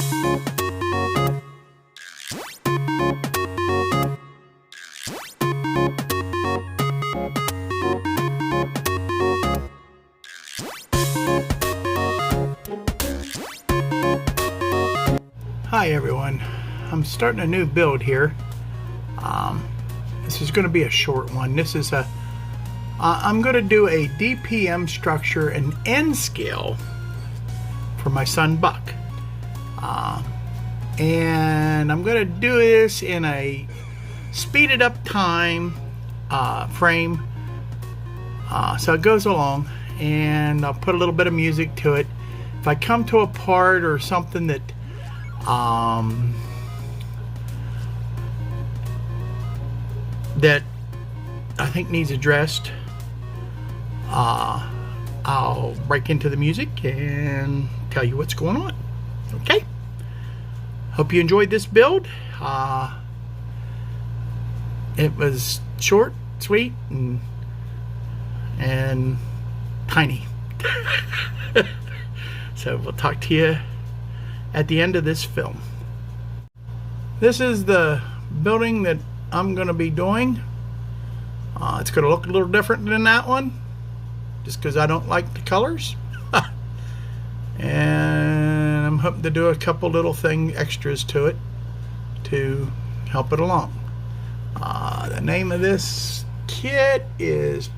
Hi everyone, I'm starting a new build here. This is going to be a short one. This is I'm going to do a DPM structure and N scale for my son Buck. And I'm going to do this in a speeded up time frame, so it goes along, and I'll put a little bit of music to it. If I come to a part or something that that I think needs addressed, I'll break into the music and tell you what's going on. Okay? Hope you enjoyed this build. It was short, sweet, and tiny. So we'll talk to you at the end of this film. This is the building that I'm going to be doing. It's going to look a little different than that one, just because I don't like the colors. And I'm hoping to do a couple little extras to it to help it along. The name of this kit is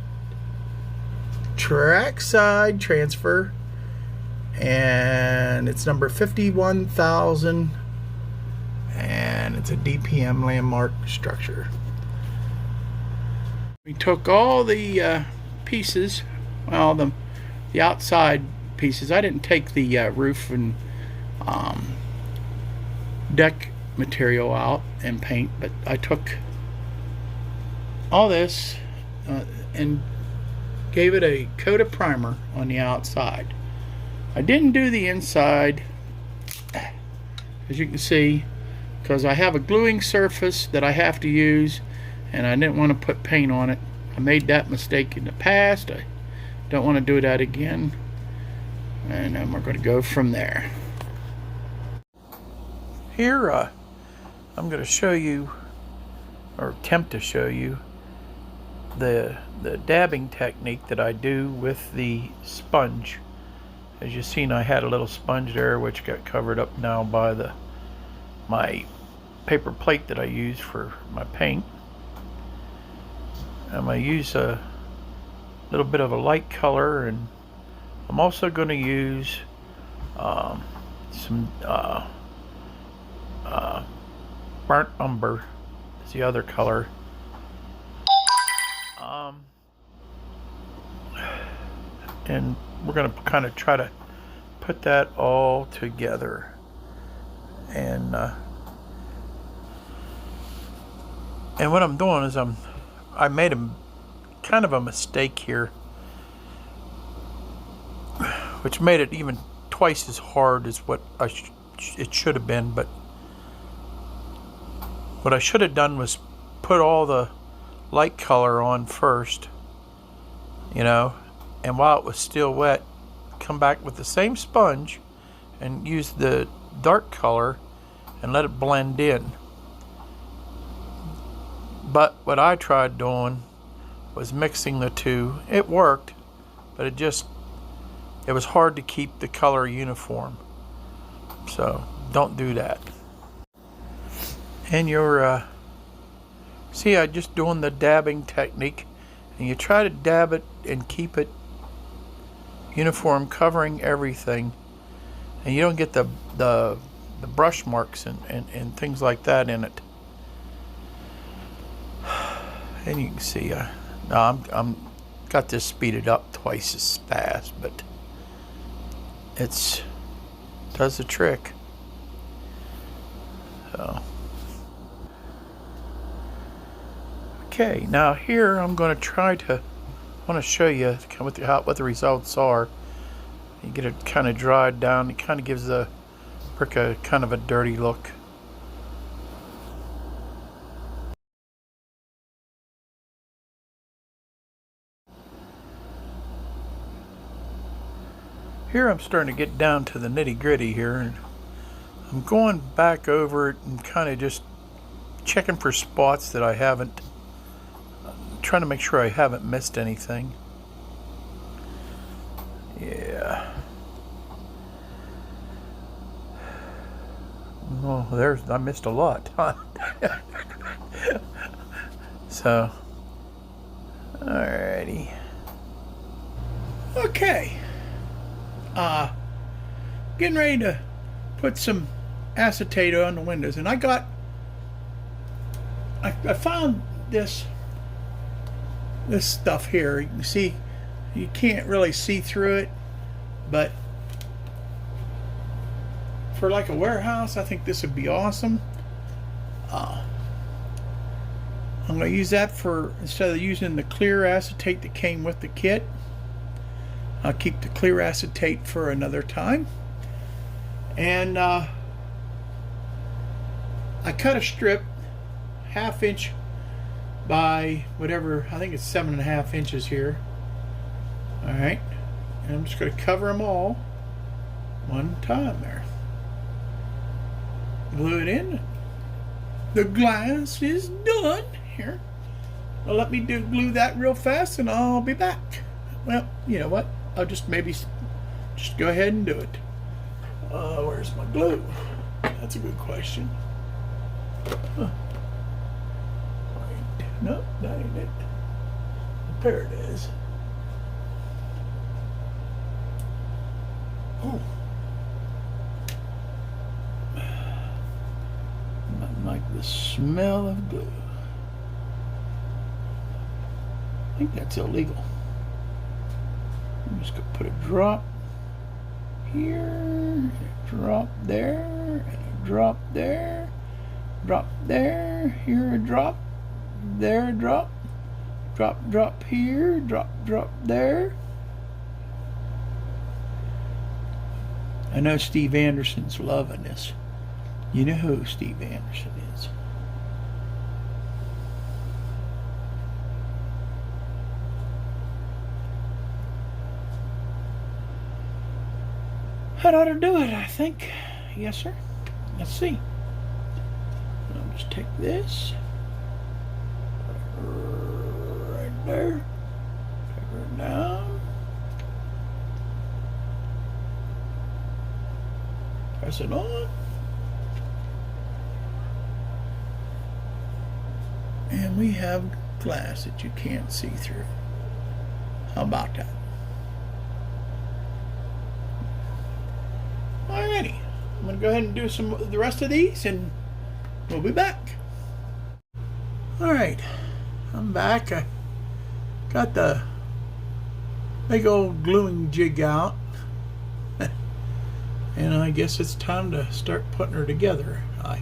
Trackside Transfer, and it's number 51,000, and it's a DPM landmark structure. We took all the pieces, well, the outside pieces. I didn't take the roof and deck material out and paint, but I took all this and gave it a coat of primer on the outside. I didn't do the inside, as you can see, because I have a gluing surface that I have to use, and I didn't want to put paint on it. I made that mistake in the past. I don't want to do that again, and then we're going to go from there. Here I'm going to show you, or attempt to show you, the dabbing technique that I do with the sponge. As you've seen, I had a little sponge there which got covered up now by my paper plate that I use for my paint. I'm going to use a little bit of a light color, and I'm also going to use some burnt umber is the other color. And we're going to kind of try to put that all together. And what I'm doing is I made kind of a mistake here, which made it even twice as hard as what it should have been. But what I should have done was put all the light color on first, you know, and while it was still wet, come back with the same sponge and use the dark color and let it blend in. But what I tried doing was mixing the two. It worked, but it was hard to keep the color uniform. So don't do that. And you're see, I just doing the dabbing technique, and you try to dab it and keep it uniform, covering everything, and you don't get the brush marks and things like that in it. And you can see I'm got this speeded up twice as fast, but does the trick. So okay, now here I'm going to want to show you what the results are. You get it kind of dried down. It kind of gives the brick a kind of a dirty look. Here I'm starting to get down to the nitty-gritty here, and I'm going back over it and kind of just checking for spots that I haven't, trying to make sure I haven't missed anything. Yeah. Oh, I missed a lot. So, alrighty. Okay. Getting ready to put some acetate on the windows, and I found this stuff here. You can see, you can't really see through it, but for like a warehouse, I think this would be awesome. I'm going to use that for, instead of using the clear acetate that came with the kit. I'll keep the clear acetate for another time. And I cut a strip 1/2 inch by whatever, I think it's 7.5 inches here. Alright, and I'm just going to cover them all one time there. Glue it in. The glass is done. Here, well, let me glue that real fast and I'll be back. Well, you know what, I'll just go ahead and do it. Where's my glue? That's a good question. Huh. Nope, that ain't it. There it is. Oh. Not like the smell of glue. I think that's illegal. I'm just gonna put a drop here, and a drop there, and a drop there, drop there, here a drop, there a drop, drop here, drop there. I know Steve Anderson's loving this. You know who Steve Anderson is. That ought to do it, I think. Yes, sir. Let's see. I'll just take this. Right there. Take her down. Press it on. And we have glass that you can't see through. How about that? Alrighty, I'm going to go ahead and do the rest of these and we'll be back. Alright, I'm back. I got the big old gluing jig out. And I guess it's time to start putting her together. I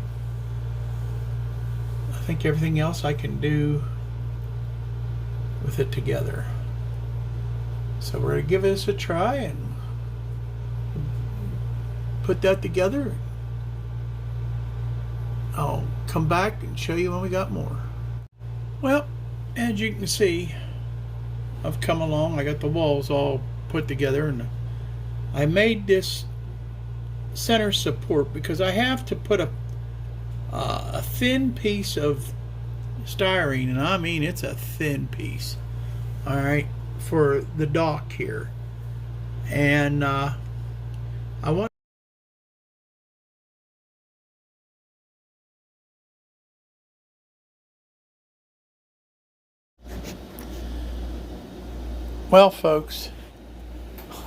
think everything else I can do with it together. So we're going to give this a try and put that together. I'll come back and show you when we got more. Well, as you can see, I've come along. I got the walls all put together, and I made this center support because I have to put a thin piece of styrene, and I mean it's a thin piece, all right, for the dock here. And I want well, folks,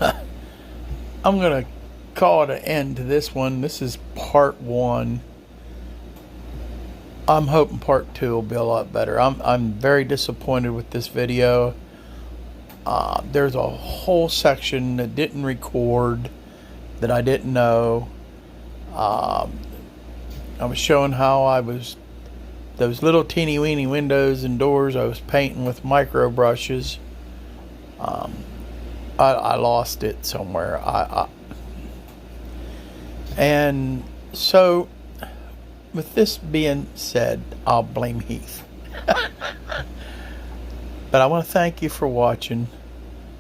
I'm gonna call it an end to this one. This is part one. I'm hoping part two will be a lot better. I'm very disappointed with this video. There's a whole section that didn't record that I didn't know. I was showing how those little teeny weeny windows and doors I was painting with micro brushes. I lost it somewhere. And so, with this being said, I'll blame Heath. But I want to thank you for watching.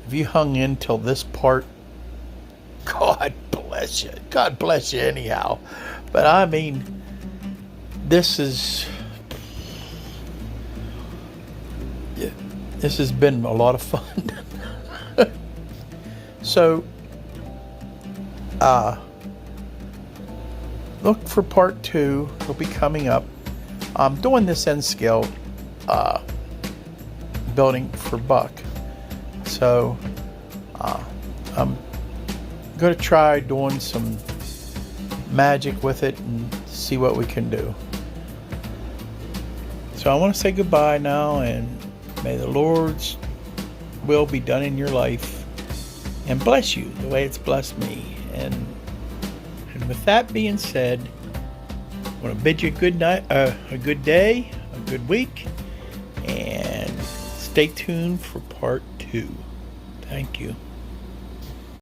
If you hung in till this part, God bless. bless you. God bless you anyhow. But I mean, this has been a lot of fun. So, look for part 2. It'll be coming up. I'm doing this N scale building for Buck. So, I'm going to try doing some magic with it and see what we can do. So I want to say goodbye now, and may the Lord's will be done in your life and bless you the way it's blessed me. And with that being said, I want to bid you a good night, a good day, a good week, and stay tuned for part 2. Thank you.